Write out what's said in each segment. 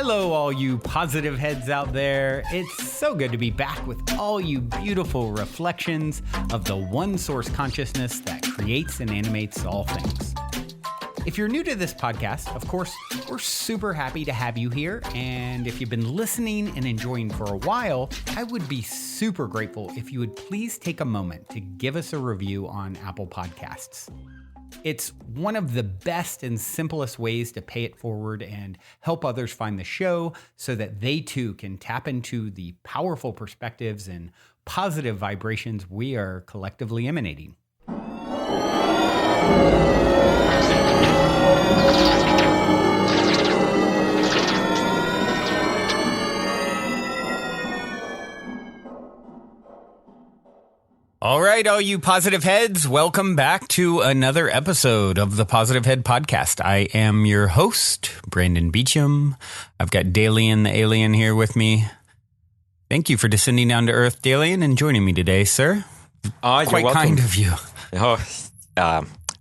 Hello, all you positive heads out there. It's so good to be back with all you beautiful reflections of the one source consciousness that creates and animates all things. If you're new to this podcast, of course, we're super happy to have you here. And if you've been listening and enjoying for a while, I would be super grateful if you would please take a moment to give us a review on Apple Podcasts. It's one of the best and simplest ways to pay it forward and help others find the show so that they too can tap into the powerful perspectives and positive vibrations we are collectively emanating. All right, all you positive heads, welcome back to another episode of the Positive Head Podcast. I am your host, Brandon Beecham. I've got Dalian the Alien here with me. Thank you for descending down to Earth, Dalian, and joining me today, sir. Quite welcome. Kind of you.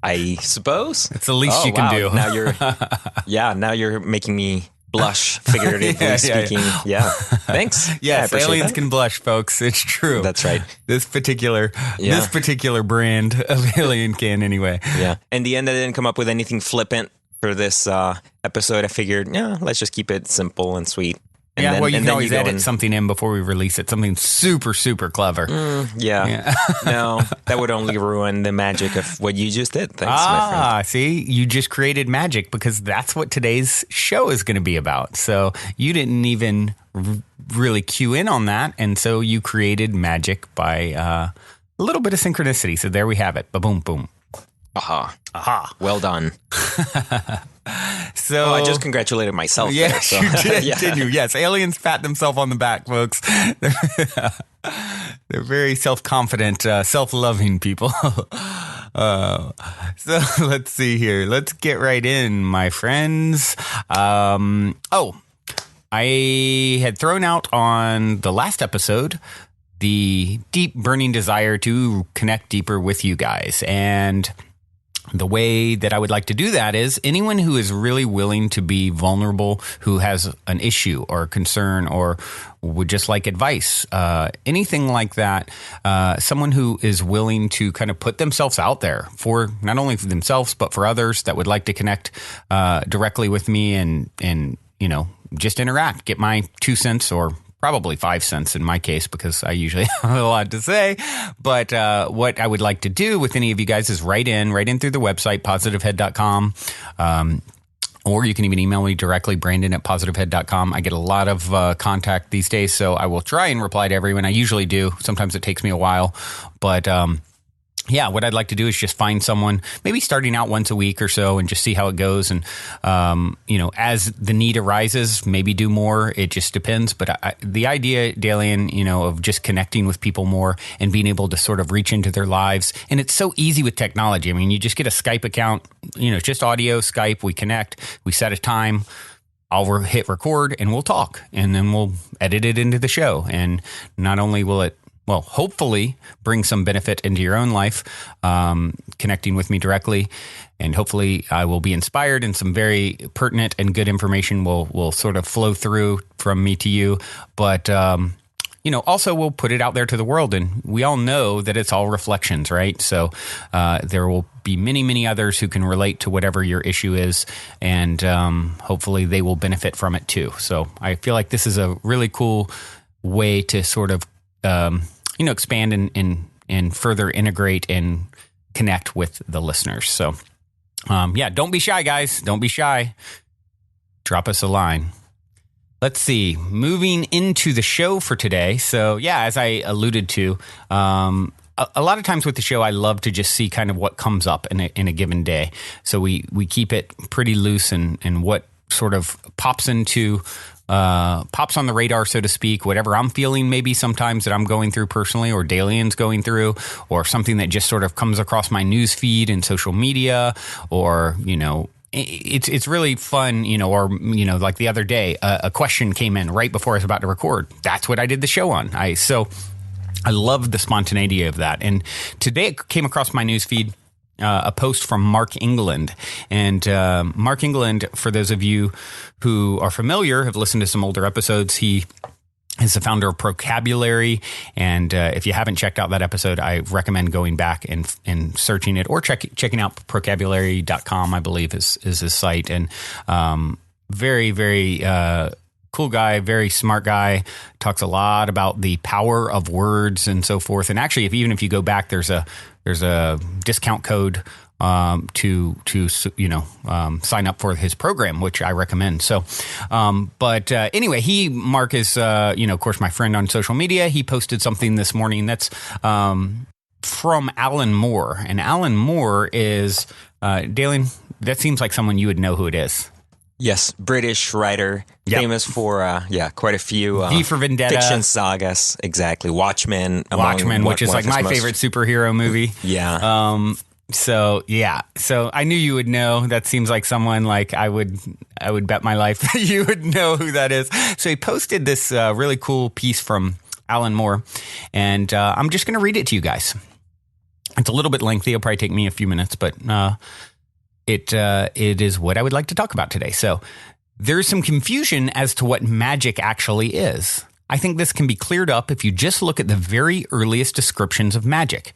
I suppose. It's the least you can do. Now you're making me blush, figuratively speaking. Yeah. Thanks. Yes, aliens can blush, folks. It's true. That's right. This particular brand of alien can anyway. Yeah. In the end, I didn't come up with anything flippant for this episode. I figured, let's just keep it simple and sweet. And you can always edit something in before we release it. Something super, super clever. No, that would only ruin the magic of what you just did. Thanks, my friend. See, you just created magic because that's what today's show is going to be about. So you didn't even really cue in on that. And so you created magic by a little bit of synchronicity. So there we have it. Ba-boom, boom. Aha. Well done. So I just congratulated myself. Yes, there, so. You did, didn't you? Yes, aliens pat themselves on the back, folks. They're very self-confident, self-loving people. So let's see here. Let's get right in, my friends. I had thrown out on the last episode the deep burning desire to connect deeper with you guys. And the way that I would like to do that is anyone who is really willing to be vulnerable, who has an issue or a concern or would just like advice, anything like that, someone who is willing to kind of put themselves out there for not only for themselves, but for others that would like to connect directly with me and just interact, get my 2 cents or probably 5 cents in my case, because I usually have a lot to say. But what I would like to do with any of you guys is write in through the website, positivehead.com. Or you can even email me directly, brandon@positivehead.com. I get a lot of contact these days, so I will try and reply to everyone. I usually do. Sometimes it takes me a while. But what I'd like to do is just find someone, maybe starting out once a week or so, and just see how it goes. And, as the need arises, maybe do more. It just depends. But the idea, Dalian, of just connecting with people more and being able to sort of reach into their lives. And it's so easy with technology. I mean, you just get a Skype account, it's just audio, Skype, we connect, we set a time. I'll hit record and we'll talk, and then we'll edit it into the show. And not only will it, hopefully bring some benefit into your own life, connecting with me directly. And hopefully I will be inspired, and some very pertinent and good information will sort of flow through from me to you. But, also we'll put it out there to the world. And we all know that it's all reflections, right? So there will be many, many others who can relate to whatever your issue is. And hopefully they will benefit from it too. So I feel like this is a really cool way to sort of expand and further integrate and connect with the listeners. So, don't be shy, guys. Don't be shy. Drop us a line. Let's see. Moving into the show for today. So, as I alluded to, a lot of times with the show, I love to just see kind of what comes up in a given day. So we keep it pretty loose and what sort of pops on the radar, so to speak, whatever I'm feeling maybe sometimes that I'm going through personally, or Dalian's going through, or something that just sort of comes across my news feed and social media, or, it's really fun, like the other day, a question came in right before I was about to record. That's what I did the show on. I love the spontaneity of that. And today it came across my news feed. a post from Mark England. And Mark England, for those of you who are familiar, have listened to some older episodes, he is the founder of Procabulary. And if you haven't checked out that episode, I recommend going back and searching it, or checking out procabulary.com, I believe is his site. And very, very cool guy, very smart guy, talks a lot about the power of words and so forth. And actually, even if you go back, there's a discount code to sign up for his program, which I recommend. So, but anyway, Mark is, of course, my friend on social media. He posted something this morning that's from Alan Moore. And Alan Moore is, Dalen, that seems like someone you would know who it is. Yes, British writer, famous for quite a few V for Vendetta, fiction sagas. Exactly, Watchmen, which is like my favorite superhero movie. Yeah. So I knew you would know. That seems like someone like I would bet my life that you would know who that is. So he posted this really cool piece from Alan Moore, and I'm just going to read it to you guys. It's a little bit lengthy. It'll probably take me a few minutes, but it is what I would like to talk about today. So there's some confusion as to what magic actually is. I think this can be cleared up if you just look at the very earliest descriptions of magic.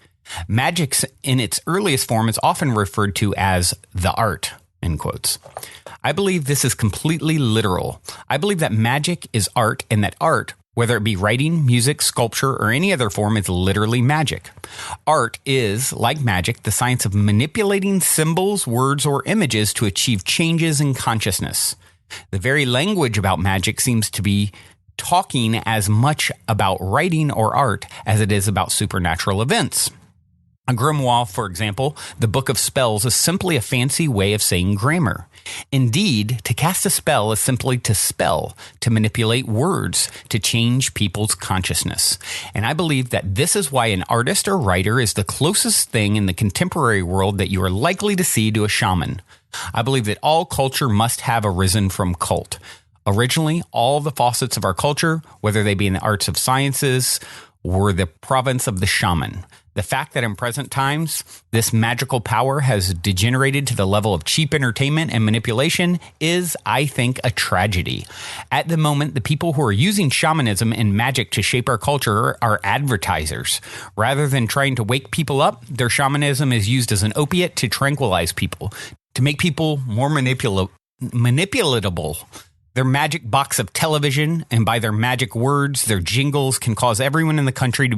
Magic in its earliest form is often referred to as the art, in quotes. I believe this is completely literal. I believe that magic is art, and that art, whether it be writing, music, sculpture, or any other form, is literally magic. Art is, like magic, the science of manipulating symbols, words, or images to achieve changes in consciousness. The very language about magic seems to be talking as much about writing or art as it is about supernatural events. A grimoire, for example, the book of spells, is simply a fancy way of saying grammar. Indeed, to cast a spell is simply to spell, to manipulate words, to change people's consciousness. And I believe that this is why an artist or writer is the closest thing in the contemporary world that you are likely to see to a shaman. I believe that all culture must have arisen from cult. Originally, all the facets of our culture, whether they be in the arts of sciences, were the province of the shaman. The fact that in present times, this magical power has degenerated to the level of cheap entertainment and manipulation is, I think, a tragedy. At the moment, the people who are using shamanism and magic to shape our culture are advertisers. Rather than trying to wake people up, their shamanism is used as an opiate to tranquilize people, to make people more manipulatable. Their magic box of television, and by their magic words, their jingles, can cause everyone in the country to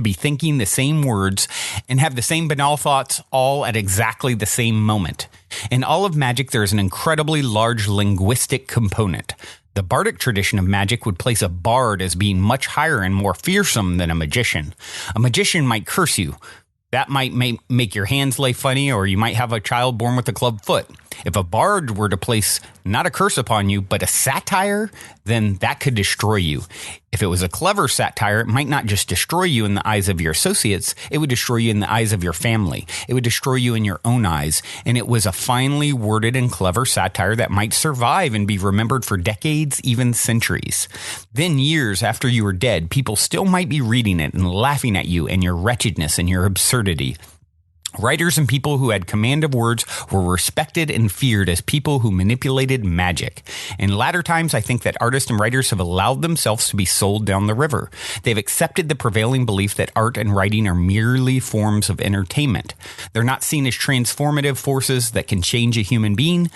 be thinking the same words and have the same banal thoughts all at exactly the same moment. In all of magic, there is an incredibly large linguistic component. The bardic tradition of magic would place a bard as being much higher and more fearsome than a magician. A magician might curse you. That might make your hands lay funny, or you might have a child born with a club foot. If a bard were to place not a curse upon you, but a satire, then that could destroy you. If it was a clever satire, it might not just destroy you in the eyes of your associates, it would destroy you in the eyes of your family. It would destroy you in your own eyes. And it was a finely worded and clever satire that might survive and be remembered for decades, even centuries. Then years after you were dead, people still might be reading it and laughing at you and your wretchedness and your absurdity. Writers and people who had command of words were respected and feared as people who manipulated magic. In latter times, I think that artists and writers have allowed themselves to be sold down the river. They've accepted the prevailing belief that art and writing are merely forms of entertainment. They're not seen as transformative forces that can change a human being,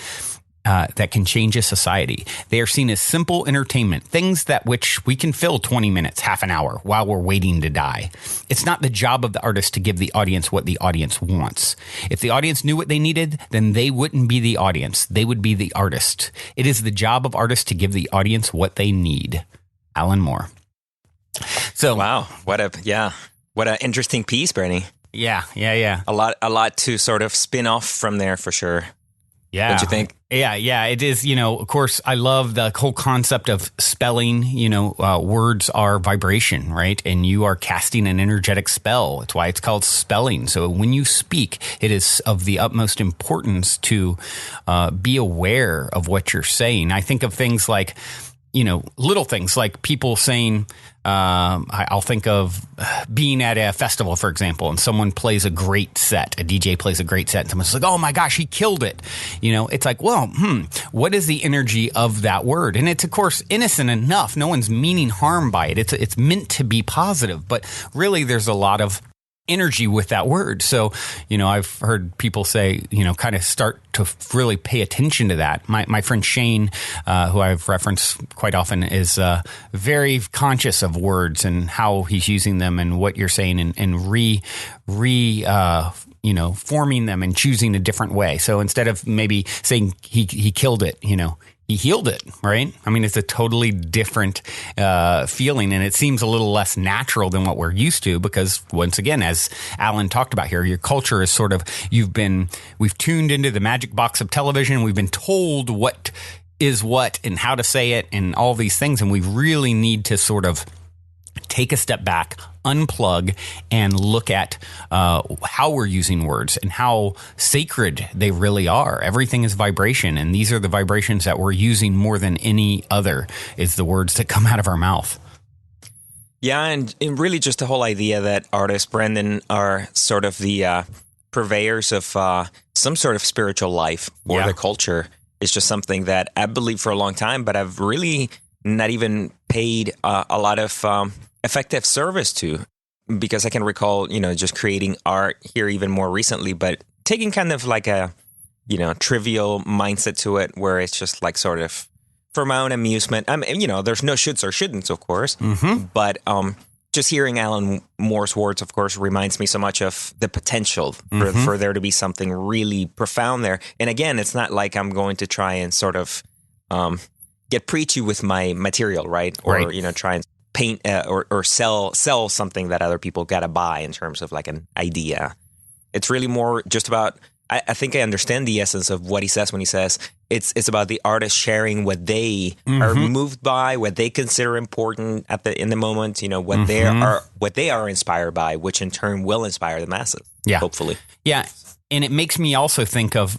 that can change a society. They are seen as simple entertainment, things that which we can fill 20 minutes, half an hour while we're waiting to die. It's not the job of the artist to give the audience what the audience wants. If the audience knew what they needed, then they wouldn't be the audience. They would be the artist. It is the job of artists to give the audience what they need. Alan Moore. So, wow, what an interesting piece, Bernie. Yeah. A lot to sort of spin off from there for sure. Yeah. Don't you think? Yeah, it is. Of course, I love the whole concept of spelling. Words are vibration, right? And you are casting an energetic spell. It's why it's called spelling. So when you speak, it is of the utmost importance to be aware of what you're saying. I think of things like, little things like people saying, I'll think of being at a festival, for example, and someone plays a great set. A DJ plays a great set, and someone's like, oh my gosh, he killed it. It's like, well, what is the energy of that word? And it's, of course, innocent enough. No one's meaning harm by it. It's meant to be positive, but really there's a lot of energy with that word. So, I've heard people say, kind of start to really pay attention to that. My friend Shane, who I've referenced quite often, is very conscious of words and how he's using them and what you're saying and forming them and choosing a different way. So instead of maybe saying he killed it, he healed it, right? I mean, it's a totally different feeling, and it seems a little less natural than what we're used to because, once again, as Alan talked about here, your culture is sort of, we've tuned into the magic box of television. We've been told what is what and how to say it and all these things, and we really need to sort of take a step back, unplug, and look at how we're using words and how sacred they really are. Everything is vibration, and these are the vibrations that we're using more than any other, is the words that come out of our mouth. Yeah, and really just the whole idea that artists, Brendan, are sort of the purveyors of some sort of spiritual life for the culture is just something that I believe for a long time, but I've really not even paid a lot of effective service to, because I can recall, just creating art here even more recently, but taking kind of like a, trivial mindset to it where it's just like sort of for my own amusement. I mean, there's no shoulds or shouldn'ts, of course, but just hearing Alan Moore's words, of course, reminds me so much of the potential for there to be something really profound there. And again, it's not like I'm going to try and sort of get preachy with my material, right? Or, try and paint or sell something that other people gotta buy in terms of like an idea. It's really more just about, I think I understand the essence of what he says when he says it's about the artist sharing what they are moved by, what they consider important in the moment, what they are inspired by, which in turn will inspire the masses. Yeah. Hopefully. Yeah. And it makes me also think of,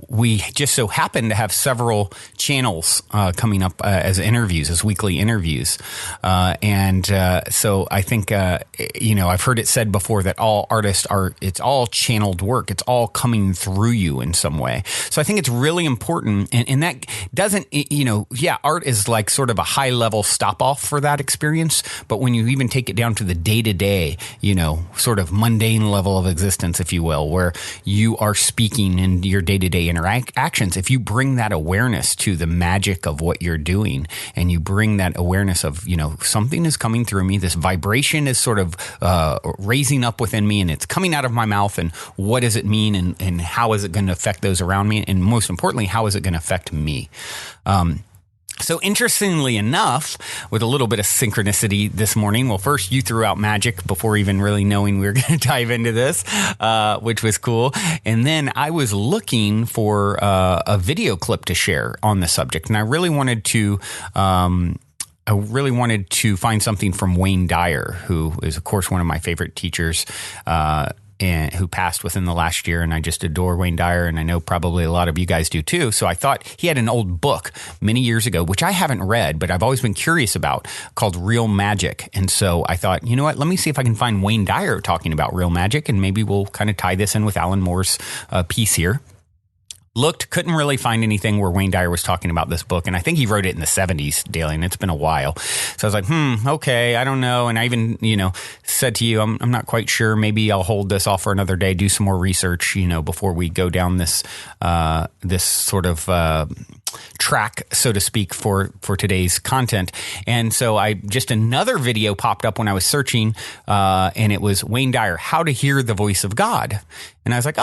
we just so happen to have several channels coming up as interviews, as weekly interviews. So I think, I've heard it said before that all artists it's all channeled work. It's all coming through you in some way. So I think it's really important. And that doesn't, art is like sort of a high level stop off for that experience. But when you even take it down to the day to day, sort of mundane level of existence, if you will, where you are speaking in your day to day interactions, if you bring that awareness to the magic of what you're doing and you bring that awareness of, something is coming through me, this vibration is sort of raising up within me and it's coming out of my mouth, and what does it mean and how is it going to affect those around me? And most importantly, how is it going to affect me? So interestingly enough, with a little bit of synchronicity this morning, well, first you threw out magic before even really knowing we were going to dive into this, which was cool. And then I was looking for a video clip to share on the subject. And I really wanted to find something from Wayne Dyer, who is, of course, one of my favorite teachers, and who passed within the last year. And I just adore Wayne Dyer, and I know probably a lot of you guys do too. So I thought he had an old book many years ago, which I haven't read, but I've always been curious about, called Real Magic. And so I thought, you know what, let me see if I can find Wayne Dyer talking about real magic, and maybe we'll kind of tie this in with Alan Moore's piece here. Couldn't really find anything where Wayne Dyer was talking about this book. And I think he wrote it in the 70s, Daly, and it's been a while. So I was like, okay, I don't know. And I even, said to you, I'm not quite sure. Maybe I'll hold this off for another day, do some more research, before we go down this sort of track, so to speak, for today's content. And so another video popped up when I was searching, and it was Wayne Dyer, How to Hear the Voice of God. And I was like,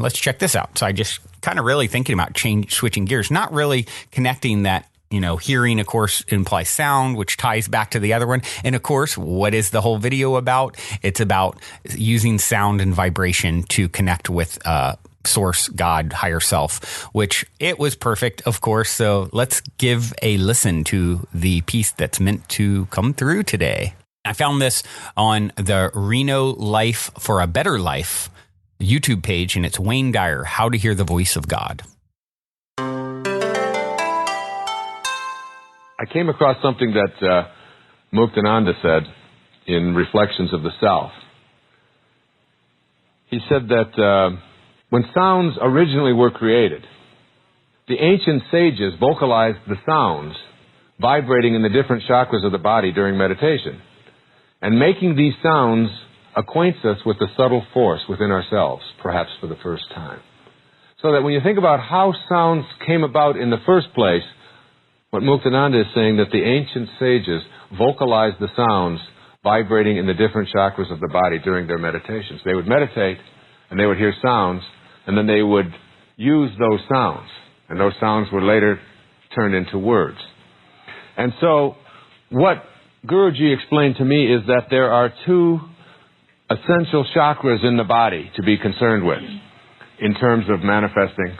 let's check this out. So I just kind of really thinking about switching gears, not really connecting that, hearing, of course, implies sound, which ties back to the other one. And of course, what is the whole video about? It's about using sound and vibration to connect with source, God, higher self, which it was perfect, of course. So let's give a listen to the piece that's meant to come through today. I found this on the Reno Life for a Better Life YouTube page, and it's Wayne Dyer, How to Hear the Voice of God. I came across something that Muktananda said in Reflections of the Self. He said that when sounds originally were created, the ancient sages vocalized the sounds vibrating in the different chakras of the body during meditation. And making these sounds acquaints us with the subtle force within ourselves, perhaps for the first time. So that when you think about how sounds came about in the first place, what Muktananda is saying, that the ancient sages vocalized the sounds vibrating in the different chakras of the body during their meditations. They would meditate, and they would hear sounds, and then they would use those sounds. And those sounds were later turned into words. And so, what Guruji explained to me is that there are two essential chakras in the body to be concerned with in terms of manifesting.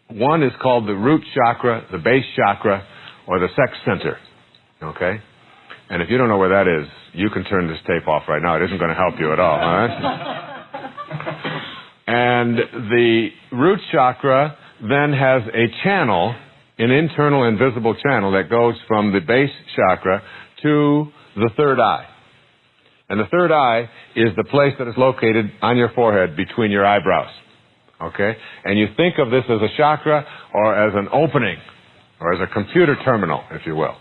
One is called the root chakra, the base chakra, or the sex center. Okay? And if you don't know where that is, you can turn this tape off right now. It isn't going to help you at all. All right? And the root chakra then has a channel, an internal invisible channel that goes from the base chakra to the third eye. And the third eye is the place that is located on your forehead between your eyebrows. Okay? And you think of this as a chakra or as an opening or as a computer terminal, if you will,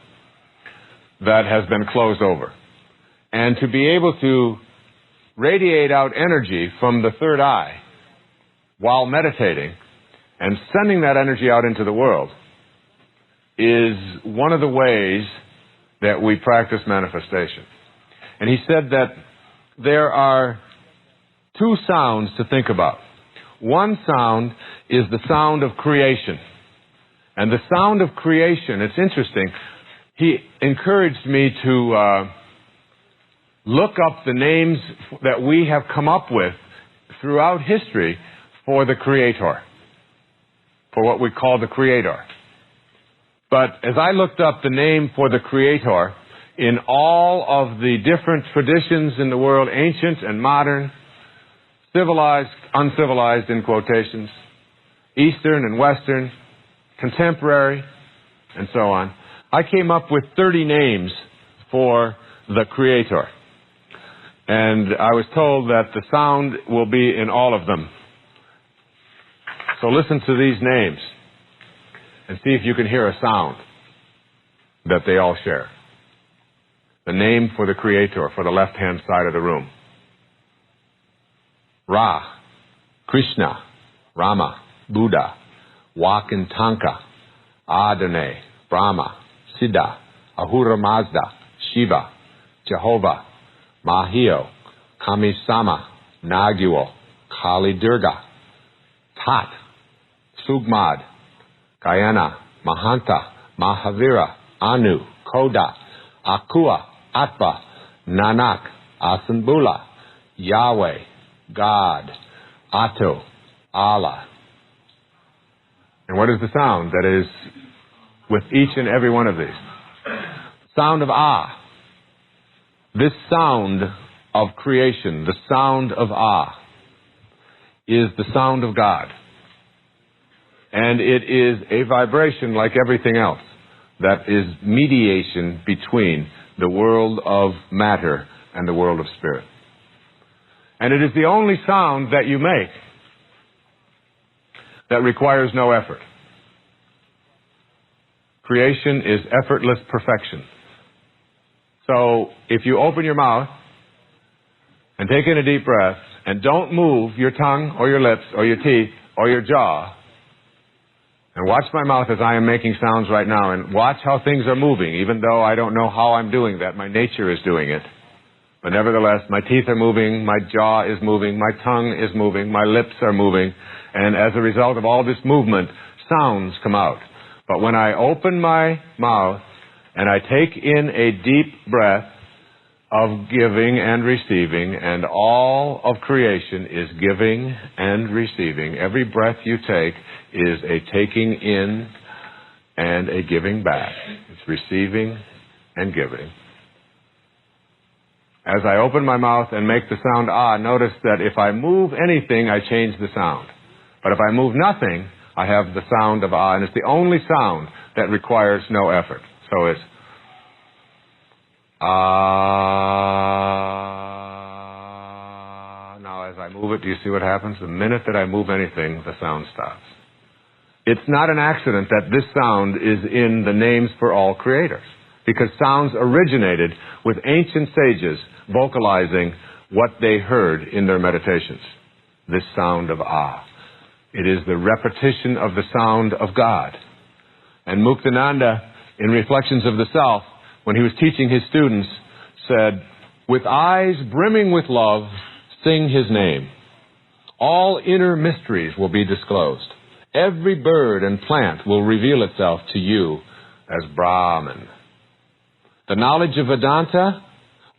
that has been closed over. And to be able to radiate out energy from the third eye while meditating and sending that energy out into the world is one of the ways that we practice manifestation. And he said that there are two sounds to think about. One sound is the sound of creation. And the sound of creation, it's interesting, he encouraged me to look up the names that we have come up with throughout history for the Creator, for what we call the Creator. But as I looked up the name for the Creator in all of the different traditions in the world, ancient and modern, civilized, uncivilized in quotations, Eastern and Western, contemporary, and so on, I came up with 30 names for the Creator. And I was told that the sound will be in all of them. So listen to these names and see if you can hear a sound that they all share. The name for the Creator for the left-hand side of the room. Ra, Krishna, Rama, Buddha, Wakantanka, Adonai, Brahma, Siddha, Ahura Mazda, Shiva, Jehovah, Mahio, Kami-sama, Nagyo, Kali Durga, Tat, Sugmad, Gayana, Mahanta, Mahavira, Anu, Koda, Akua, Atba, Nanak, Asanbula, Yahweh, God, Ato, Allah. And what is the sound that is with each and every one of these? Sound of Ah. This sound of creation, the sound of Ah, is the sound of God. And it is a vibration like everything else that is mediation between the world of matter and the world of spirit. And it is the only sound that you make that requires no effort. Creation is effortless perfection. So if you open your mouth and take in a deep breath and don't move your tongue or your lips or your teeth or your jaw, and watch my mouth as I am making sounds right now, and watch how things are moving, even though I don't know how I'm doing that. My nature is doing it. But nevertheless, my teeth are moving, my jaw is moving, my tongue is moving, my lips are moving, and as a result of all this movement, sounds come out. But when I open my mouth and I take in a deep breath of giving and receiving, and all of creation is giving and receiving. Every breath you take is a taking in and a giving back. It's receiving and giving. As I open my mouth and make the sound Ah, notice that if I move anything, I change the sound. But if I move nothing, I have the sound of Ah, and it's the only sound that requires no effort. So it's Now as I move it, do you see what happens? The minute that I move anything, the sound stops. It's not an accident that this sound is in the names for all creators, because sounds originated with ancient sages vocalizing what they heard in their meditations. This sound of Ah. It is the repetition of the sound of God. And Muktananda, in Reflections of the Self, when he was teaching his students, said, with eyes brimming with love, sing his name. All inner mysteries will be disclosed. Every bird and plant will reveal itself to you as Brahman. The knowledge of Vedanta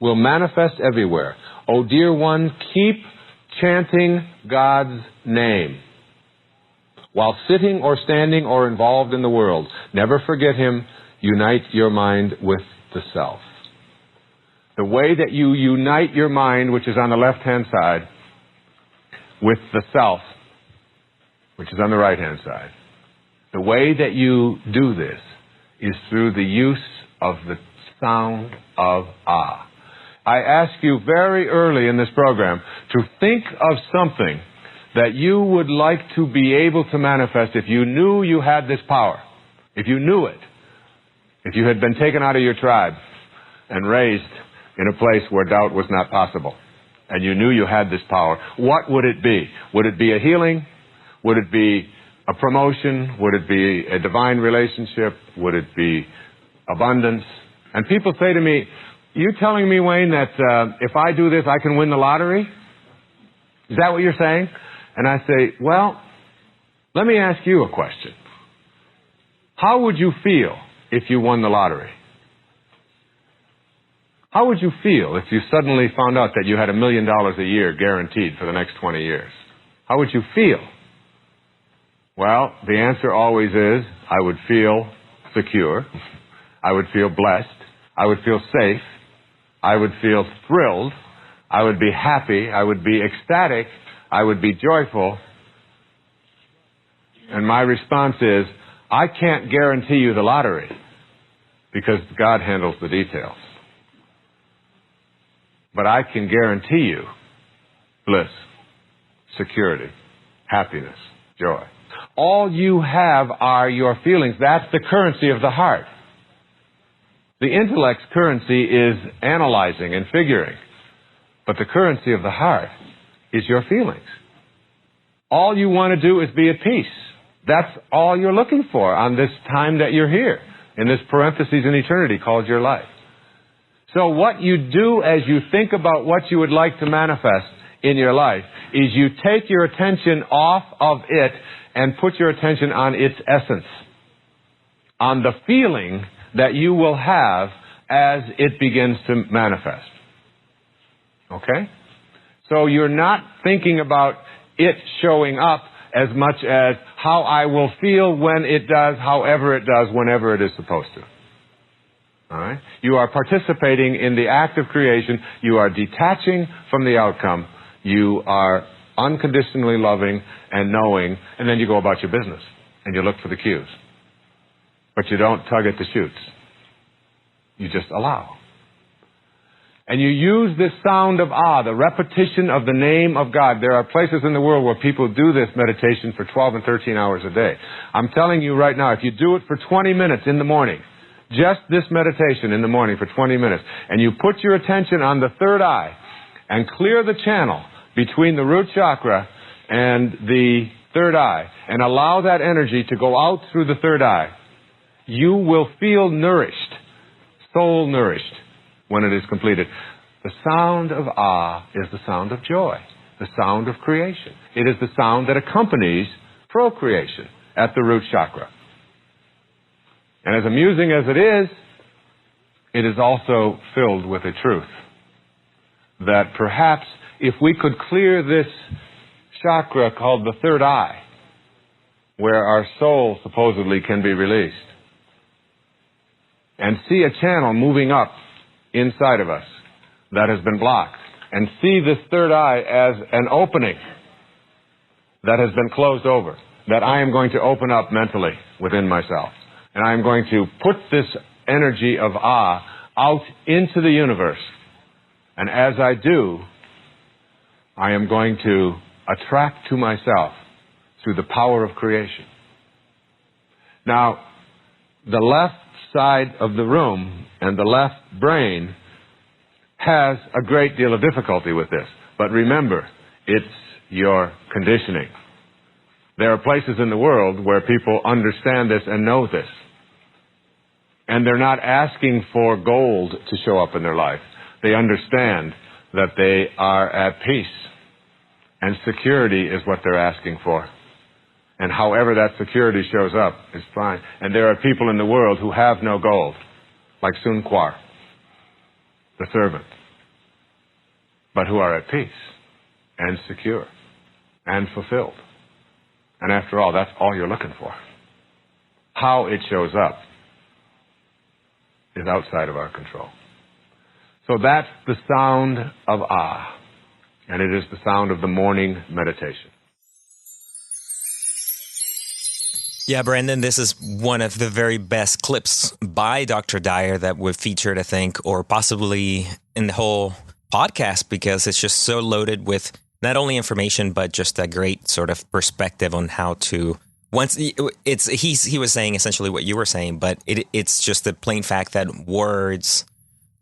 will manifest everywhere. O dear one, keep chanting God's name. While sitting or standing or involved in the world, never forget him. Unite your mind with the self. The way that you unite your mind, which is on the left-hand side, with the self, which is on the right-hand side, the way that you do this is through the use of the sound of Ah. I ask you very early in this program to think of something that you would like to be able to manifest if you knew you had this power, if you knew it, if you had been taken out of your tribe and raised in a place where doubt was not possible, and you knew you had this power, what would it be? Would it be a healing? Would it be a promotion? Would it be a divine relationship? Would it be abundance? And people say to me, you telling me, Wayne, that if I do this, I can win the lottery? Is that what you're saying? And I say, well, let me ask you a question. How would you feel if you won the lottery? How would you feel if you suddenly found out that you had $1 million a year guaranteed for the next 20 years? How would you feel? Well, the answer always is, I would feel secure. I would feel blessed. I would feel safe. I would feel thrilled. I would be happy. I would be ecstatic. I would be joyful. And my response is, I can't guarantee you the lottery because God handles the details. But I can guarantee you bliss, security, happiness, joy. All you have are your feelings. That's the currency of the heart. The intellect's currency is analyzing and figuring. But the currency of the heart is your feelings. All you want to do is be at peace. That's all you're looking for on this time that you're here, in this parenthesis in eternity called your life. So what you do as you think about what you would like to manifest in your life is you take your attention off of it and put your attention on its essence, on the feeling that you will have as it begins to manifest. Okay? So you're not thinking about it showing up as much as how I will feel when it does, however it does, whenever it is supposed to. All right? You are participating in the act of creation. You are detaching from the outcome. You are unconditionally loving and knowing, and then you go about your business and you look for the cues. But you don't tug at the shoots. You just allow. And you use this sound of Ah, the repetition of the name of God. There are places in the world where people do this meditation for 12 and 13 hours a day. I'm telling you right now, if you do it for 20 minutes in the morning, just this meditation in the morning for 20 minutes, and you put your attention on the third eye and clear the channel between the root chakra and the third eye, and allow that energy to go out through the third eye, you will feel nourished, soul nourished, when it is completed. The sound of Ah is the sound of joy, the sound of creation. It is the sound that accompanies procreation at the root chakra. And as amusing as it is also filled with a truth that perhaps if we could clear this chakra called the third eye, where our soul supposedly can be released, and see a channel moving up inside of us that has been blocked, and see this third eye as an opening that has been closed over, that I am going to open up mentally within myself. And I am going to put this energy of Ah out into the universe. And as I do, I am going to attract to myself through the power of creation. Now, the left side of the room and the left brain has a great deal of difficulty with this. But remember, it's your conditioning. There are places in the world where people understand this and know this. And they're not asking for gold to show up in their life. They understand that they are at peace. And security is what they're asking for. And however that security shows up is fine. And there are people in the world who have no gold, like Sun Kwar, the servant, but who are at peace and secure and fulfilled. And after all, that's all you're looking for. How it shows up is outside of our control. So that's the sound of Ah, and it is the sound of the morning meditation. Yeah, Brandon, this is one of the very best clips by Dr. Dyer that we've featured, I think, or possibly in the whole podcast, because it's just so loaded with not only information, but just a great sort of perspective on how to, he was saying essentially what you were saying, but it's just the plain fact that words,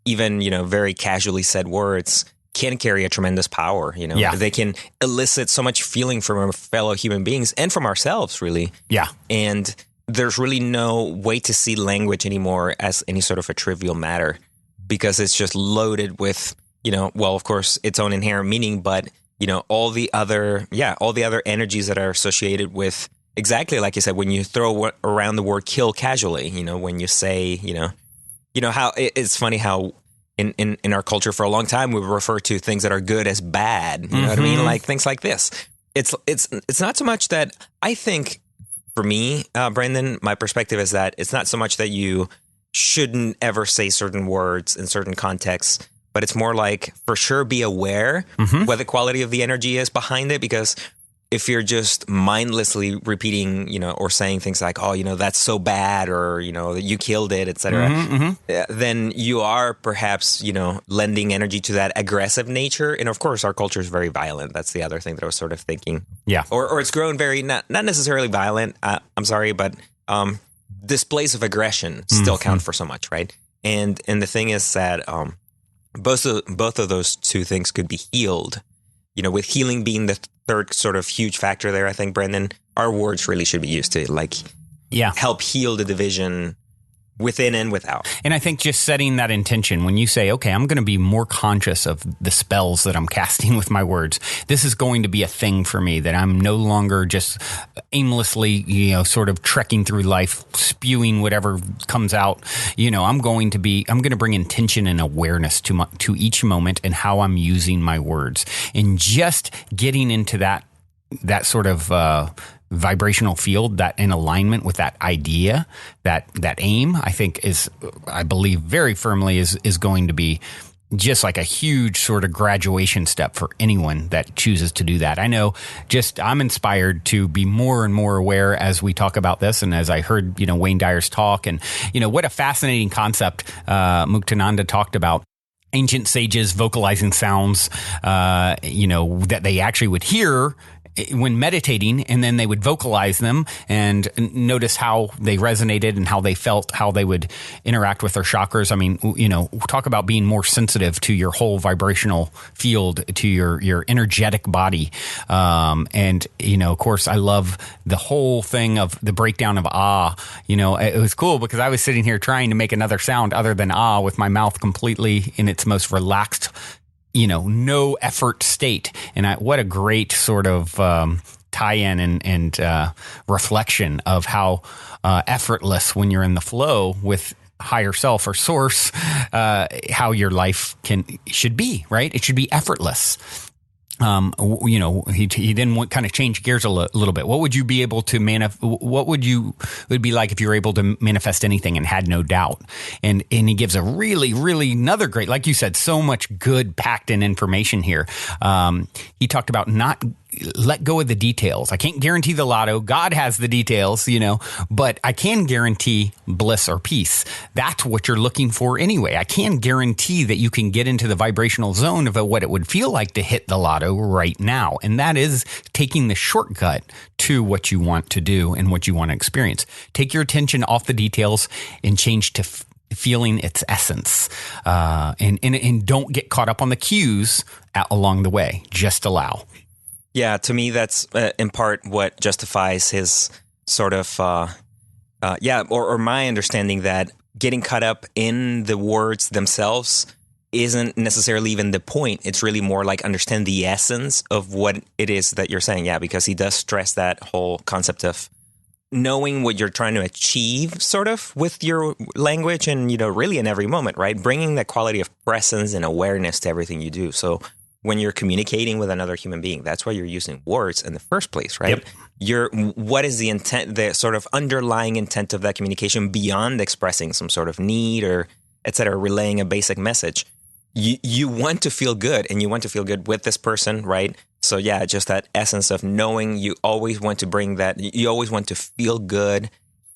even, very casually said words, can carry a tremendous power. Yeah. They can elicit so much feeling from our fellow human beings and from ourselves, really. Yeah. And there's really no way to see language anymore as any sort of a trivial matter, because it's just loaded with, well, of course, its own inherent meaning, but all the other energies that are associated with, exactly like you said, when you throw around the word kill casually, when you say, how it's funny how in our culture for a long time, we refer to things that are good as bad. You know what I mean? Like things like this. It's not so much that, I think, for me, Brandon, my perspective is that it's not so much that you shouldn't ever say certain words in certain contexts, but it's more like, for sure, be aware what the quality of the energy is behind it. Because if you're just mindlessly repeating, or saying things like, oh, that's so bad, or, you killed it, etc., then you are perhaps, lending energy to that aggressive nature. And of course, our culture is very violent. That's the other thing that I was sort of thinking. Yeah. Or it's grown very, not necessarily violent. I'm sorry, but displays of aggression still count for so much, right? And the thing is that both of those two things could be healed. With healing being the third sort of huge factor there, I think, Brandon, our words really should be used to help heal the division within and without. And I think just setting that intention, when you say, okay, I'm going to be more conscious of the spells that I'm casting with my words. This is going to be a thing for me, that I'm no longer just aimlessly, sort of trekking through life, spewing whatever comes out. I'm going to bring intention and awareness to each moment and how I'm using my words, and just getting into that sort of, vibrational field, that in alignment with that idea, that aim, I believe very firmly is going to be just like a huge sort of graduation step for anyone that chooses to do that. I know, I'm inspired to be more and more aware as we talk about this, and as I heard, Wayne Dyer's talk, and what a fascinating concept Muktananda talked about. Ancient sages vocalizing sounds, that they actually would hear when meditating, and then they would vocalize them and notice how they resonated and how they felt, how they would interact with their chakras. I mean, talk about being more sensitive to your whole vibrational field, to your energetic body. And, of course, I love the whole thing of the breakdown of Ah. It was cool because I was sitting here trying to make another sound other than Ah, with my mouth completely in its most relaxed, no effort state. And what a great sort of tie-in and reflection of how effortless, when you're in the flow with higher self or source, how your life should be, right? It should be effortless. He then kind of change gears a little bit. What would you be able to what would it be like if you were able to manifest anything and had no doubt? And he gives a really, really another great, like you said, so much good packed in information here. He talked about not let go of the details. I can't guarantee the lotto. God has the details, but I can guarantee bliss or peace. That's what you're looking for anyway. I can guarantee that you can get into the vibrational zone of what it would feel like to hit the lotto right now. And that is taking the shortcut to what you want to do and what you want to experience. Take your attention off the details and change to feeling its essence, and don't get caught up on the cues along the way. Just allow. Yeah, to me, that's in part what justifies his sort of, or my understanding that getting caught up in the words themselves isn't necessarily even the point. It's really more like understand the essence of what it is that you're saying. Yeah, because he does stress that whole concept of knowing what you're trying to achieve sort of with your language and, really in every moment, right? Bringing that quality of presence and awareness to everything you do. So when you're communicating with another human being, that's why you're using words in the first place, right? Yep. What is the intent, the sort of underlying intent of that communication beyond expressing some sort of need or et cetera, relaying a basic message? You want to feel good, and you want to feel good with this person, right? So yeah, just that essence of knowing you always want to bring that, you always want to feel good,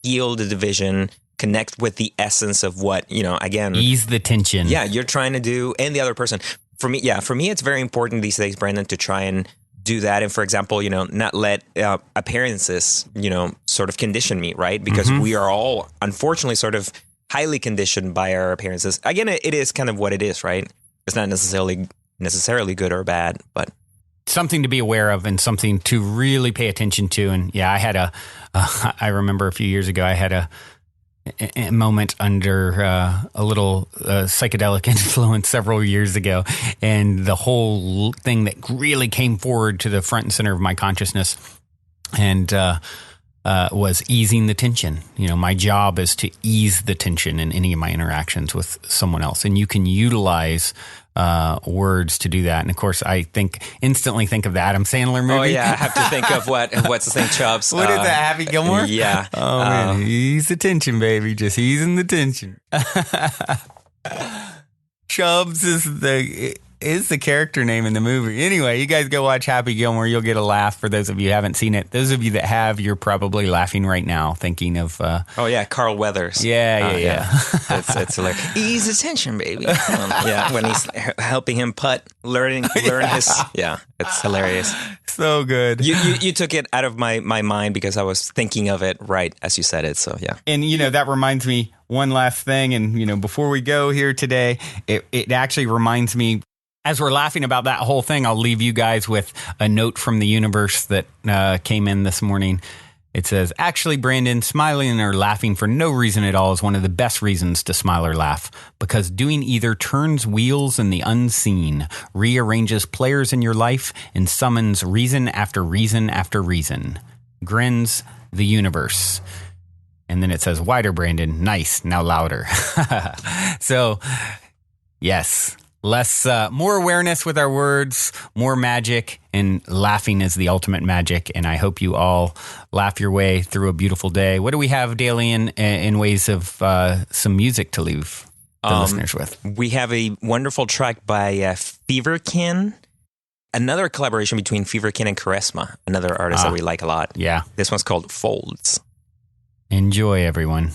heal the division, connect with the essence of what, again. Ease the tension. Yeah, you're trying to do, and the other person. For me, it's very important these days, Brandon, to try and do that. And for example, not let appearances, sort of condition me, right? Because we are all, unfortunately, sort of highly conditioned by our appearances. Again, it is kind of what it is, right? It's not necessarily good or bad, but something to be aware of and something to really pay attention to. And yeah, I remember a few years ago, I had a moment under a little psychedelic influence several years ago. And the whole thing that really came forward to the front and center of my consciousness and was easing the tension. My job is to ease the tension in any of my interactions with someone else. And you can utilize words to do that. And of course, I instantly think of the Adam Sandler movie. Oh yeah, I have to think of what's his name, Chubbs. What is that, Happy Gilmore? Yeah. Oh man, ease the tension, baby. Just easing the tension. Chubbs is the character name in the movie. Anyway, you guys go watch Happy Gilmore. You'll get a laugh. For those of you who haven't seen it, those of you that have, you're probably laughing right now, thinking of. Oh yeah, Carl Weathers. Yeah. It's hilarious. Ease the tension, baby. When he's helping him putt, learn his. Yeah, it's hilarious. So good. You took it out of my mind because I was thinking of it right as you said it. So yeah. And that reminds me one last thing. And before we go here today, it actually reminds me. As we're laughing about that whole thing, I'll leave you guys with a note from the universe that came in this morning. It says, actually, Brandon, smiling or laughing for no reason at all is one of the best reasons to smile or laugh, because doing either turns wheels in the unseen, rearranges players in your life, and summons reason after reason after reason. Grins the universe. And then it says, wider, Brandon. Nice. Now louder. So, yes. More awareness with our words, more magic, and laughing is the ultimate magic. And I hope you all laugh your way through a beautiful day. What do we have daily in ways of some music to leave the listeners with? We have a wonderful track by Feverkin, another collaboration between Feverkin and Charisma, another artist that we like a lot. Yeah. This one's called Folds. Enjoy, everyone.